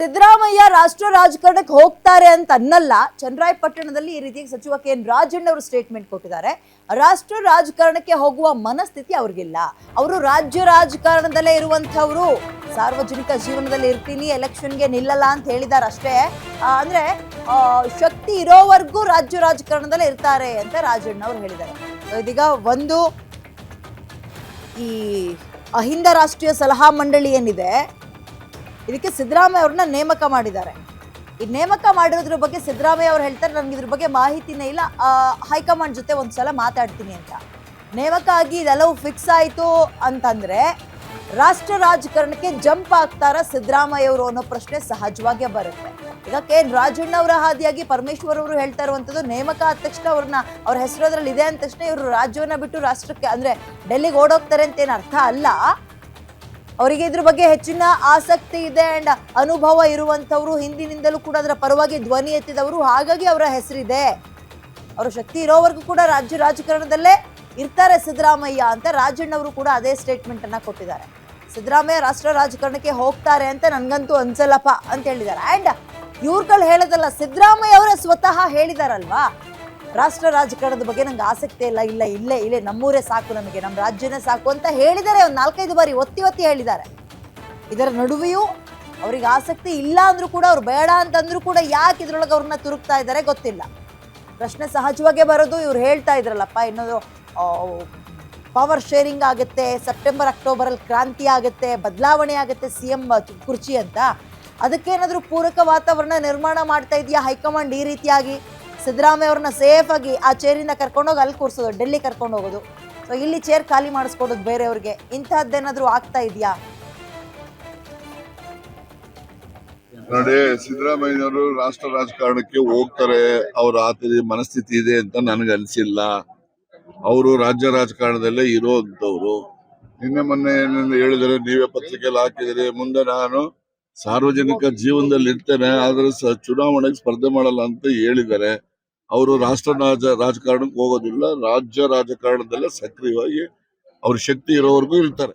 ಸಿದ್ದರಾಮಯ್ಯ ರಾಷ್ಟ್ರ ರಾಜಕಾರಣಕ್ಕೆ ಹೋಗ್ತಾರೆ ಅಂತ ಅನ್ನಲ್ಲ. ಚನ್ನರಾಯಪಟ್ಟಣದಲ್ಲಿ ಈ ರೀತಿ ಸಚಿವ ಕೆ.ಎನ್. ರಾಜಣ್ಣ ಅವರು ಸ್ಟೇಟ್ಮೆಂಟ್ ಕೊಟ್ಟಿದ್ದಾರೆ. ರಾಷ್ಟ್ರ ರಾಜಕಾರಣಕ್ಕೆ ಹೋಗುವ ಮನಸ್ಥಿತಿ ಅವ್ರಿಗಿಲ್ಲ. ಅವರು ರಾಜ್ಯ ರಾಜಕಾರಣದಲ್ಲೇ ಇರುವಂತವರು. ಸಾರ್ವಜನಿಕ ಜೀವನದಲ್ಲಿ ಇರ್ತೀನಿ, ಎಲೆಕ್ಷನ್ಗೆ ನಿಲ್ಲಲ್ಲ ಅಂತ ಹೇಳಿದ್ದಾರೆ ಅಷ್ಟೇ. ಅಂದ್ರೆ ಶಕ್ತಿ ಇರೋವರೆಗೂ ರಾಜ್ಯ ರಾಜಕಾರಣದಲ್ಲೇ ಇರ್ತಾರೆ ಅಂತ ರಾಜಣ್ಣ ಅವರು ಹೇಳಿದ್ದಾರೆ. ಇದೀಗ ಒಂದು ಈ ಅಹಿಂದ ರಾಷ್ಟ್ರೀಯ ಸಲಹಾ ಮಂಡಳಿ ಏನಿದೆ, ಇದಕ್ಕೆ ಸಿದ್ದರಾಮಯ್ಯ ಅವ್ರನ್ನ ನೇಮಕ ಮಾಡಿದ್ದಾರೆ. ಈ ನೇಮಕ ಮಾಡಿರೋದ್ರ ಬಗ್ಗೆ ಸಿದ್ದರಾಮಯ್ಯ ಅವ್ರು ಹೇಳ್ತಾರೆ, ನನಗೆ ಇದ್ರ ಬಗ್ಗೆ ಮಾಹಿತಿನೇ ಇಲ್ಲ, ಹೈಕಮಾಂಡ್ ಜೊತೆ ಒಂದ್ಸಲ ಮಾತಾಡ್ತೀನಿ ಅಂತ. ನೇಮಕ ಆಗಿ ಇದೆಲ್ಲವೂ ಫಿಕ್ಸ್ ಆಯಿತು ಅಂತಂದ್ರೆ ರಾಷ್ಟ್ರ ರಾಜಕಾರಣಕ್ಕೆ ಜಂಪ್ ಆಗ್ತಾರ ಸಿದ್ದರಾಮಯ್ಯ ಅವರು ಅನ್ನೋ ಪ್ರಶ್ನೆ ಸಹಜವಾಗೇ ಬರುತ್ತೆ. ಈಗ ಕೆ.ಎನ್. ರಾಜಣ್ಣ ಅವರ ಹಾದಿಯಾಗಿ ಪರಮೇಶ್ವರ್ ಅವರು ಹೇಳ್ತಾ ಇರುವಂಥದ್ದು, ನೇಮಕ ಆದ ತಕ್ಷಣ ಅವ್ರ ಹೆಸರು ಅದ್ರಲ್ಲಿ ಇದೆ ಅಂದ ತಕ್ಷಣ ಇವರು ರಾಜ್ಯವನ್ನ ಬಿಟ್ಟು ರಾಷ್ಟ್ರಕ್ಕೆ ಅಂದ್ರೆ ಡೆಲ್ಲಿಗೆ ಓಡೋಗ್ತಾರೆ ಅಂತ ಏನು ಅರ್ಥ ಅಲ್ಲ. ಅವರಿಗೆ ಇದ್ರ ಬಗ್ಗೆ ಹೆಚ್ಚಿನ ಆಸಕ್ತಿ ಇದೆ ಅಂಡ್ ಅನುಭವ ಇರುವಂತವ್ರು, ಹಿಂದಿನಿಂದಲೂ ಕೂಡ ಅದರ ಪರವಾಗಿ ಧ್ವನಿ ಎತ್ತಿದವರು, ಹಾಗಾಗಿ ಅವರ ಹೆಸರಿದೆ. ಅವರ ಶಕ್ತಿ ಇರೋವರೆಗೂ ಕೂಡ ರಾಜ್ಯ ರಾಜಕಾರಣದಲ್ಲೇ ಇರ್ತಾರೆ ಸಿದ್ದರಾಮಯ್ಯ ಅಂತ ರಾಜಣ್ಣ ಅವರು ಕೂಡ ಅದೇ ಸ್ಟೇಟ್ಮೆಂಟ್ ಅನ್ನ ಕೊಟ್ಟಿದ್ದಾರೆ. ಸಿದ್ದರಾಮಯ್ಯ ರಾಷ್ಟ್ರ ರಾಜಕಾರಣಕ್ಕೆ ಹೋಗ್ತಾರೆ ಅಂತ ನನ್ಗಂತೂ ಅನ್ಸಲ್ಲಪ್ಪ ಅಂತ ಹೇಳಿದ್ದಾರೆ. ಅಂಡ್ ಇವ್ರುಗಳು ಹೇಳೋದಲ್ಲ, ಸಿದ್ದರಾಮಯ್ಯ ಅವರೇ ಸ್ವತಃ ಹೇಳಿದಾರಲ್ವಾ, ರಾಷ್ಟ್ರ ರಾಜಕಾರಣದ ಬಗ್ಗೆ ನಂಗೆ ಆಸಕ್ತಿ ಇಲ್ಲ, ಇಲ್ಲೇ ನಮ್ಮೂರೇ ಸಾಕು, ನನಗೆ ನಮ್ಮ ರಾಜ್ಯನೇ ಸಾಕು ಅಂತ ಹೇಳಿದ್ದಾರೆ. ಒಂದು 4-5 ಬಾರಿ ಒತ್ತಿ ಹೇಳಿದ್ದಾರೆ. ಇದರ ನಡುವೆಯೂ ಅವ್ರಿಗೆ ಆಸಕ್ತಿ ಇಲ್ಲ ಅಂದ್ರೂ ಕೂಡ, ಅವ್ರು ಬೇಡ ಅಂತಂದ್ರೂ ಕೂಡ ಯಾಕೆ ಇದ್ರೊಳಗೆ ಅವ್ರನ್ನ ತುರುಕ್ತಾ ಇದ್ದಾರೆ ಗೊತ್ತಿಲ್ಲ. ಪ್ರಶ್ನೆ ಸಹಜವಾಗೇ ಬರೋದು, ಇವ್ರು ಹೇಳ್ತಾ ಇದ್ರಲ್ಲಪ್ಪ, ಇನ್ನೊಂದು ಪವರ್ ಶೇರಿಂಗ್ ಆಗುತ್ತೆ, ಸೆಪ್ಟೆಂಬರ್ ಅಕ್ಟೋಬರಲ್ಲಿ ಕ್ರಾಂತಿ ಆಗುತ್ತೆ, ಬದಲಾವಣೆ ಆಗುತ್ತೆ CM ಕುರ್ಚಿ ಅಂತ. ಅದಕ್ಕೇನಾದರೂ ಪೂರಕ ವಾತಾವರಣ ನಿರ್ಮಾಣ ಮಾಡ್ತಾ ಇದೆಯಾ ಹೈಕಮಾಂಡ್ ಈ ರೀತಿಯಾಗಿ? ಸಿದ್ದರಾಮಯ್ಯ ಅವ್ರನ್ನ ಸೇಫ್ ಆಗಿ ಆ ಚೇರಿಂದ ಕರ್ಕೊಂಡೋಗಿ ಅಲ್ಲಿ ಕೂರಿಸೋದು, ಡೆಲ್ಲಿ ಕರ್ಕೊಂಡು ಹೋಗೋದು, ಸೊ ಇಲ್ಲಿ ಚೇರ್ ಖಾಲಿ ಮಾಡಿಸ್ಕೊಡೋದು ಬೇರೆಯವ್ರಿಗೆ, ಇಂತಹದ್ದೇನಾದ್ರೂ ಆಗ್ತಾ ಇದೆಯಾ? ನೋಡಿ, ಸಿದ್ದರಾಮಯ್ಯನವರು ರಾಷ್ಟ್ರ ರಾಜಕಾರಣಕ್ಕೆ ಹೋಗ್ತಾರೆ, ಅವ್ರ ಆತದ ಮನಸ್ಥಿತಿ ಇದೆ ಅಂತ ನನಗೆ ಅನಿಸಿಲ್ಲ. ಅವರು ರಾಜ್ಯ ರಾಜಕಾರಣದಲ್ಲೇ ಇರೋಂಥವ್ರು. ನಿನ್ನೆ ಮೊನ್ನೆ ಹೇಳಿದರೆ, ನೀವೇ ಪತ್ರಿಕೆಯಲ್ಲಿ ಹಾಕಿದರೆ, ಮುಂದೆ ನಾನು ಸಾರ್ವಜನಿಕ ಜೀವನದಲ್ಲಿ ಇರ್ತೇನೆ, ಆದ್ರೆ ಚುನಾವಣೆಗೆ ಸ್ಪರ್ಧೆ ಮಾಡಲ್ಲ ಅಂತ ಹೇಳಿದ್ದಾರೆ. ಅವರು ರಾಷ್ಟ್ರ ರಾಜಕಾರಣಕ್ಕೆ ಹೋಗೋದಿಲ್ಲ, ರಾಜ್ಯ ರಾಜಕಾರಣದಲ್ಲೇ ಸಕ್ರಿಯವಾಗಿ ಅವ್ರ ಶಕ್ತಿ ಇರೋವರೆಗೂ ಇರ್ತಾರೆ.